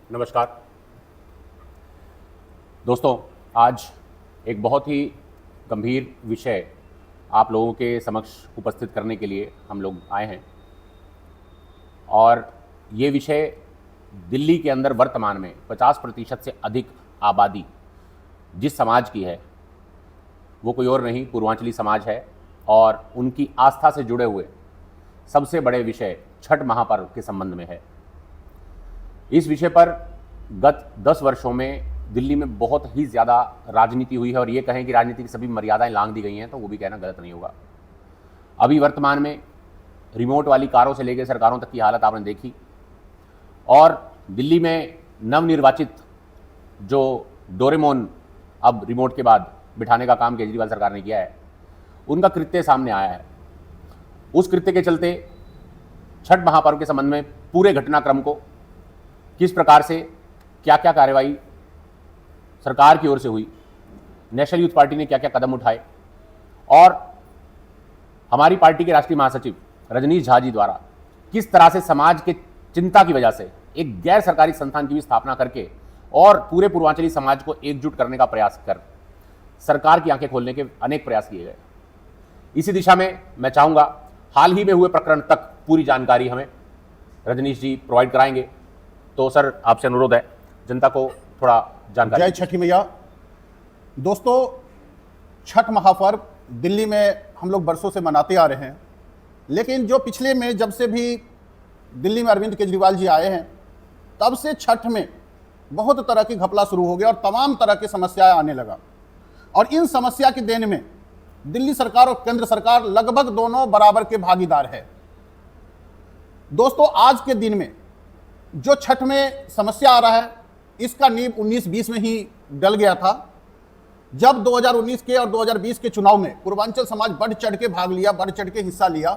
नमस्कार दोस्तों, आज एक बहुत ही गंभीर विषय आप लोगों के समक्ष उपस्थित करने के लिए हम लोग आए हैं और ये विषय दिल्ली के अंदर वर्तमान में 50% से अधिक आबादी जिस समाज की है वो कोई और नहीं पूर्वांचली समाज है और उनकी आस्था से जुड़े हुए सबसे बड़े विषय छठ महापर्व के संबंध में है। इस विषय पर गत 10 वर्षों में दिल्ली में बहुत ही ज़्यादा राजनीति हुई है और ये कहें कि राजनीति की सभी मर्यादाएं लांघ दी गई हैं तो वो भी कहना गलत नहीं होगा। अभी वर्तमान में रिमोट वाली कारों से लेकर सरकारों तक की हालत आपने देखी और दिल्ली में नवनिर्वाचित जो डोरेमोन अब रिमोट के बाद बिठाने का काम केजरीवाल सरकार ने किया है, उनका कृत्य सामने आया है। उस कृत्य के चलते छठ महापर्व के संबंध में पूरे घटनाक्रम को किस प्रकार से क्या क्या कार्रवाई सरकार की ओर से हुई, नेशनल यूथ पार्टी ने क्या क्या कदम उठाए और हमारी पार्टी के राष्ट्रीय महासचिव रजनीश झा जी द्वारा किस तरह से समाज के चिंता की वजह से एक गैर सरकारी संस्थान की भी स्थापना करके और पूरे पूर्वांचली समाज को एकजुट करने का प्रयास कर सरकार की आंखें खोलने के अनेक प्रयास किए गए। इसी दिशा में मैं चाहूँगा हाल ही में हुए प्रकरण तक पूरी जानकारी हमें रजनीश जी प्रोवाइड कराएंगे। तो सर, आपसे अनुरोध है जनता को थोड़ा जानकारी। जय छठी मैया। दोस्तों, छठ महापर्व दिल्ली में हम लोग बरसों से मनाते आ रहे हैं, लेकिन जो पिछले में जब से भी दिल्ली में अरविंद केजरीवाल जी आए हैं तब से छठ में बहुत तरह की घपला शुरू हो गया और तमाम तरह की समस्याएं आने लगा। और इन समस्या की देन में दिल्ली सरकार और केंद्र सरकार लगभग दोनों बराबर के भागीदार है। दोस्तों, आज के दिन में जो छठ में समस्या आ रहा है इसका नींव 19-20 में ही डल गया था, जब 2019 के और 2020 के चुनाव में पूर्वांचल समाज बढ़ चढ़ के भाग लिया, बढ़ चढ़ के हिस्सा लिया।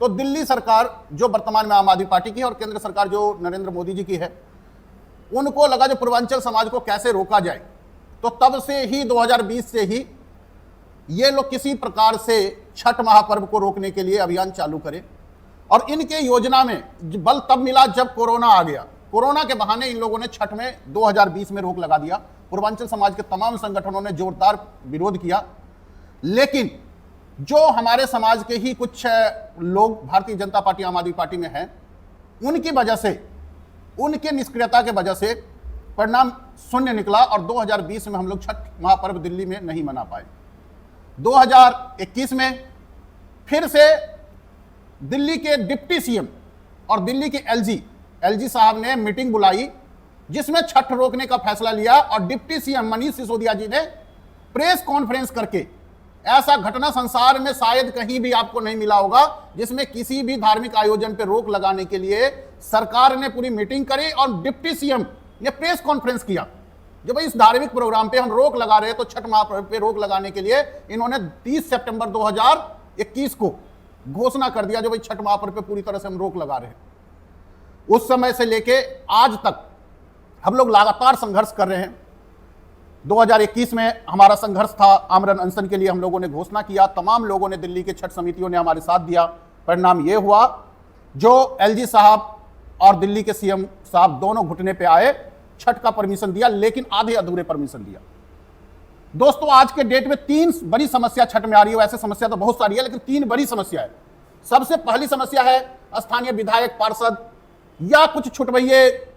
तो दिल्ली सरकार जो वर्तमान में आम आदमी पार्टी की है और केंद्र सरकार जो नरेंद्र मोदी जी की है, उनको लगा जो पूर्वांचल समाज को कैसे रोका जाए। तो तब से ही 2020 से ही ये लोग किसी प्रकार से छठ महापर्व को रोकने के लिए अभियान चालू करें और इनके योजना में बल तब मिला जब कोरोना आ गया। कोरोना के बहाने इन लोगों ने छठ में 2020 में रोक लगा दिया। पूर्वांचल समाज के तमाम संगठनों ने जोरदार विरोध किया, लेकिन जो हमारे समाज के ही कुछ लोग भारतीय जनता पार्टी आम आदमी पार्टी में हैं, उनकी वजह से, उनके निष्क्रियता के वजह से परिणाम शून्य निकला और 2020 में हम लोग छठ महापर्व दिल्ली में नहीं मना पाए। 2021 में फिर से दिल्ली के डिप्टी सीएम और दिल्ली के एलजी साहब ने मीटिंग बुलाई जिसमें छठ रोकने का फैसला लिया और डिप्टी सीएम मनीष सिसोदिया जी ने प्रेस कॉन्फ्रेंस करके, ऐसा घटना संसार में शायद कहीं भी आपको नहीं मिला होगा जिसमें किसी भी धार्मिक आयोजन पर रोक लगाने के लिए सरकार ने पूरी मीटिंग करी और डिप्टी सीएम ने प्रेस कॉन्फ्रेंस किया जो भाई इस धार्मिक प्रोग्राम पे हम रोक लगा रहे हैं। तो छठ महापर्व पे रोक लगाने के लिए इन्होंने 30 सितंबर 2021 को घोषणा कर दिया जो भाई छठ महापर्व पे पूरी तरह से हम रोक लगा रहे हैं। उस समय से लेके आज तक हम लोग लगातार संघर्ष कर रहे हैं। 2021 में हमारा संघर्ष था, आमरण अनशन के लिए हम लोगों ने घोषणा किया, तमाम लोगों ने, दिल्ली के छठ समितियों ने हमारे साथ दिया। परिणाम ये हुआ जो एलजी साहब और दिल्ली के सीएम साहब दोनों घुटने पे आए, छठ का परमिशन दिया, लेकिन आधे अधूरे परमिशन दिया। दोस्तों, आज के डेट में 3 बड़ी समस्या छठ में आ रही है। वैसे समस्या तो बहुत सारी है, लेकिन 3 बड़ी समस्या है। सबसे पहली समस्या है स्थानीय विधायक, पार्षद या कुछ छुटभइये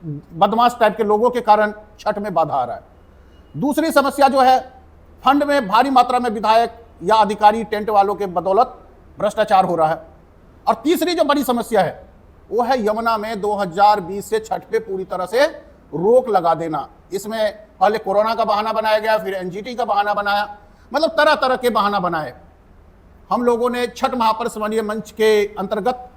बदमाश टाइप के लोगों के कारण छठ में बाधा आ रहा है। दूसरी समस्या जो है, फंड में भारी मात्रा में विधायक या अधिकारी टेंट वालों के बदौलत भ्रष्टाचार हो रहा है। और तीसरी जो बड़ी समस्या है वो है यमुना में 2020 से छठ पे पूरी तरह से रोक लगा देना। इसमें पहले कोरोना का बहाना बनाया गया, फिर एनजीटी का बहाना बनाया, मतलब तरह तरह के बहाना बनाए। हम लोगों ने छठ महापर्व समन्वय मंच के अंतर्गत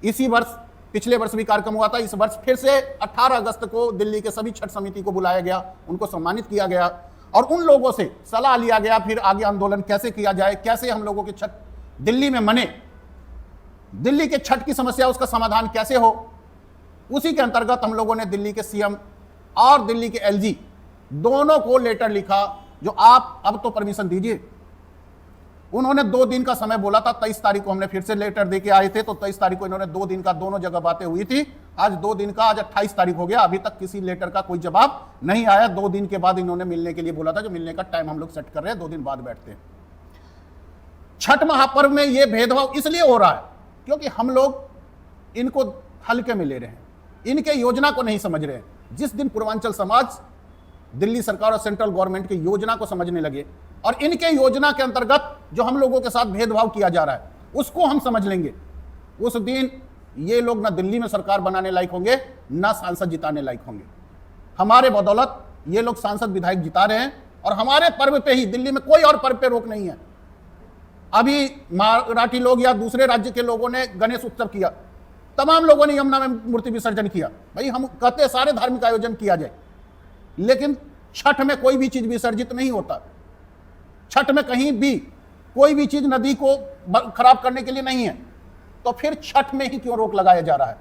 इसी वर्ष, पिछले वर्ष भी कार्यक्रम हुआ था, इस वर्ष फिर से 18 अगस्त को दिल्ली के सभी छठ समिति को बुलाया गया, उनको सम्मानित किया गया और उन लोगों से सलाह लिया गया फिर आगे आंदोलन कैसे किया जाए, कैसे हम लोगों के छठ दिल्ली में मने, दिल्ली के छठ की समस्या उसका समाधान कैसे हो। उसी के अंतर्गत हम लोगों ने दिल्ली के सीएम और दिल्ली के एलजी दोनों को लेटर लिखा जो आप अब तो परमिशन दीजिए, उन्होंने 2 दिन का समय बोला था। 23 तारीख को हमने फिर से लेटर देके आए थे, तो 23 तारीख को इन्होंने 2 दिन का, दोनों जगह बातें हुई थी। आज 2 दिन का, आज 28 तारीख हो गया, अभी तक किसी लेटर का कोई जवाब नहीं आया। 2 दिन के बाद इन्होंने मिलने के लिए बोला था कि मिलने का टाइम हम लोग सेट कर रहे हैं, 2 दिन बाद बैठते हैं। छठ महापर्व में यह भेदभाव इसलिए हो रहा है क्योंकि हम लोग इनको हल्के में ले रहे हैं, इनके योजना को नहीं समझ रहे हैं। जिस दिन पूर्वांचल समाज दिल्ली सरकार और सेंट्रल गवर्नमेंट की योजना को समझने लगे और इनके योजना के अंतर्गत जो हम लोगों के साथ भेदभाव किया जा रहा है उसको हम समझ लेंगे, उस दिन ये लोग ना दिल्ली में सरकार बनाने लायक होंगे, ना सांसद जिताने लायक होंगे। हमारे बदौलत ये लोग सांसद विधायक जिता रहे हैं और हमारे पर्व पे ही, दिल्ली में कोई और पर्व पे रोक नहीं है। अभी मराठी लोग या दूसरे राज्य के लोगों ने गणेश उत्सव किया, तमाम लोगों ने यमुना में मूर्ति विसर्जन किया। भाई हम कहते हैं सारे धार्मिक आयोजन किया जाए, लेकिन छठ में कोई भी चीज विसर्जित नहीं होता। छठ में कहीं भी कोई भी चीज नदी को खराब करने के लिए नहीं है, तो फिर छठ में ही क्यों रोक लगाया जा रहा है?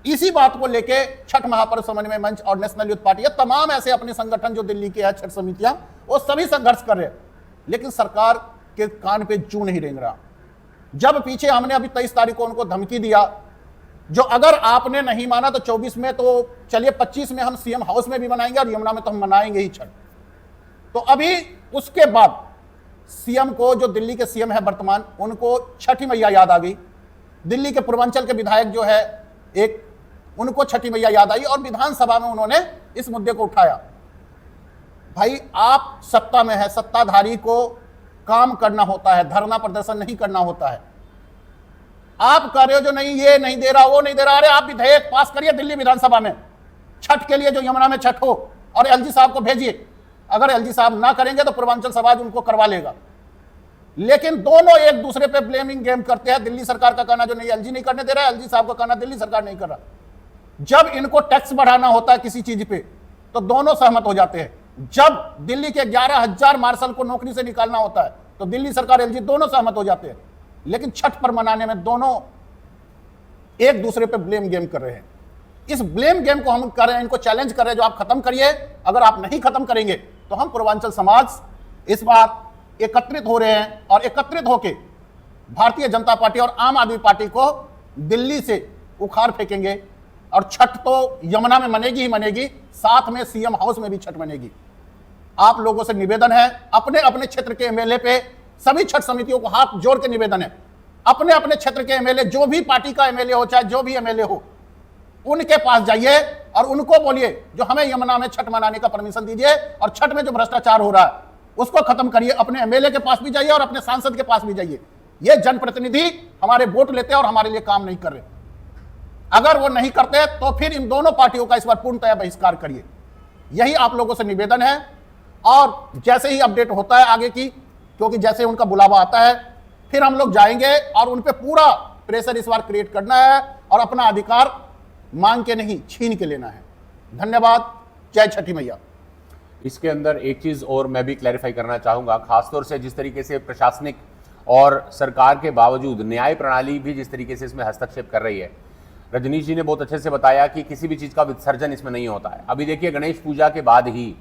इसी बात को लेके छठ महापर्व समन्वय मंच और नेशनल यूथ पार्टी, तमाम ऐसे अपने संगठन जो दिल्ली के हैं, छठ समितियां, वो सभी संघर्ष कर रहे हैं, लेकिन सरकार के कान पे जू नहीं रेंग रहा। जब पीछे हमने अभी 23 तारीख को उनको धमकी दिया, जो अगर आपने नहीं माना तो 24 में, तो चलिए 25 में हम सीएम हाउस में भी मनाएंगे और यमुना में तो हम मनाएंगे ही छठ। तो अभी उसके बाद सीएम को, जो दिल्ली के सीएम है वर्तमान, उनको छठी मैया याद आ गई। दिल्ली के पूर्वांचल के विधायक जो है एक, उनको छठी मैया याद आई और विधानसभा में उन्होंने इस मुद्दे को उठाया। भाई आप सत्ता में है, सत्ताधारी को काम करना होता है, धरना प्रदर्शन नहीं करना होता है। आप कह रहे हो जो नहीं, ये नहीं दे रहा, वो नहीं दे रहा, अरे आप विधेयक पास करिए दिल्ली विधानसभा में छठ के लिए, जो यमुना में छठ हो, और एलजी साहब को भेजिए। अगर एलजी साहब ना करेंगे तो पूर्वांचल समाज उनको करवा लेगा। लेकिन दोनों एक दूसरे पे ब्लेमिंग गेम करते हैं। दिल्ली सरकार का कहना जो नहीं, एलजी नहीं करने दे रहा है, एलजी साहब का कहना दिल्ली सरकार नहीं कर रहा। जब इनको टैक्स बढ़ाना होता है किसी चीज पे, तो दोनों सहमत हो जाते हैं। जब दिल्ली के 11,000 मार्शल को नौकरी से निकालना होता है, तो दिल्ली सरकार, एलजी दोनों सहमत हो जाते हैं। लेकिन छठ पर मनाने में दोनों एक दूसरे पे ब्लेम गेम कर रहे हैं। इस ब्लेम गेम को हम कर रहे हैं, इनको चैलेंज कर रहे हैं, जो आप खत्म करिए। अगर आप नहीं खत्म करेंगे तो हम पूर्वांचल समाज इस बार एकत्रित हो रहे हैं और एकत्रित होकर भारतीय जनता पार्टी और आम आदमी पार्टी को दिल्ली से उखाड़ फेंकेंगे। और छठ तो यमुना में मनेगी ही मनेगी, साथ में सीएम हाउस में भी छठ मनेगी। आप लोगों से निवेदन है, अपने अपने क्षेत्र के एमएलए पे, सभी छठ समितियों को हाथ जोड़ के निवेदन है, अपने अपने क्षेत्र के एमएलए, जो भी पार्टी का एमएलए हो, चाहे जो भी एमएलए हो, उनके पास जाइए और उनको बोलिए जो हमें यमुना में छठ मनाने का परमिशन दीजिए, और छठ में जो भ्रष्टाचार हो रहा है उसको खत्म करिए। अपने एमएलए के पास भी जाइए और अपने सांसद के पास भी जाइए। ये जनप्रतिनिधि हमारे वोट लेते हैं और हमारे लिए काम नहीं कर रहे। अगर वो नहीं करते तो फिर इन दोनों पार्टियों का इस बार पूर्णतः बहिष्कार करिए। यही आप लोगों से निवेदन है। और जैसे ही अपडेट होता है आगे की, क्योंकि जैसे उनका बुलावा आता है, फिर हम लोग जाएंगे और उन पे पूरा प्रेशर इस बार क्रिएट करना है और अपना अधिकार मांग के नहीं, छीन के लेना है। धन्यवाद। जय छठी मैया। इसके अंदर एक चीज़ और मैं भी क्लैरिफाई करना चाहूँगा, खासतौर से जिस तरीके से प्रशासनिक और सरकार के बावजूद न्याय प्रणाली भी जिस तरीके से इसमें हस्तक्षेप कर रही है। रजनीश जी ने बहुत अच्छे से बताया कि किसी भी चीज़ का विसर्जन इसमें नहीं होता है। अभी देखिए, गणेश पूजा के बाद ही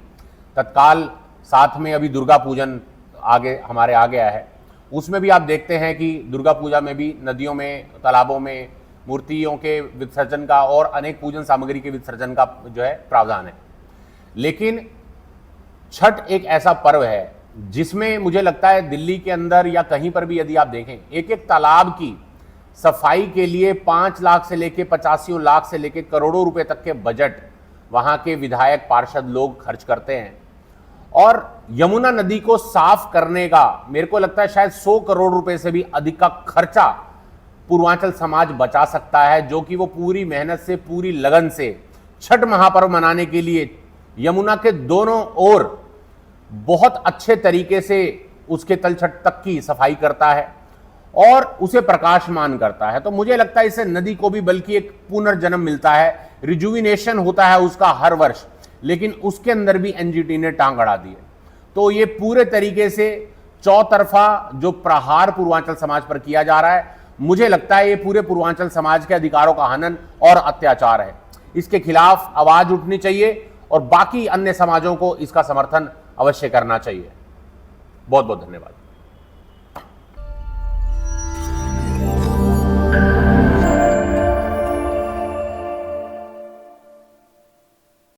तत्काल साथ में अभी दुर्गा पूजन आगे हमारे आ गया है। उसमें भी आप देखते हैं कि दुर्गा पूजा में भी नदियों में, तालाबों में मूर्तियों के विसर्जन का और अनेक पूजन सामग्री के विसर्जन का जो है प्रावधान है। लेकिन छठ एक ऐसा पर्व है जिसमें मुझे लगता है दिल्ली के अंदर या कहीं पर भी यदि आप देखें, एक एक तालाब की सफाई के लिए 5 लाख से लेके 85 लाख से लेके करोड़ों रुपए तक के बजट वहां के विधायक पार्षद लोग खर्च करते हैं। और यमुना नदी को साफ करने का मेरे को लगता है शायद 100 करोड़ रुपए से भी अधिक का खर्चा पूर्वांचल समाज बचा सकता है, जो कि वो पूरी मेहनत से, पूरी लगन से छठ महापर्व मनाने के लिए यमुना के दोनों ओर बहुत अच्छे तरीके से उसके तलछट तक की सफाई करता है और उसे प्रकाशमान करता है। तो मुझे लगता है इससे नदी को भी बल्कि एक पुनर्जन्म मिलता है, रिजुविनेशन होता है उसका हर वर्ष। लेकिन उसके अंदर भी एनजीटी ने टांग अड़ा दी है। तो ये पूरे तरीके से चौतरफा जो प्रहार पूर्वांचल समाज पर किया जा रहा है, मुझे लगता है ये पूरे पूर्वांचल समाज के अधिकारों का हनन और अत्याचार है। इसके खिलाफ आवाज उठनी चाहिए और बाकी अन्य समाजों को इसका समर्थन अवश्य करना चाहिए। बहुत बहुत धन्यवाद।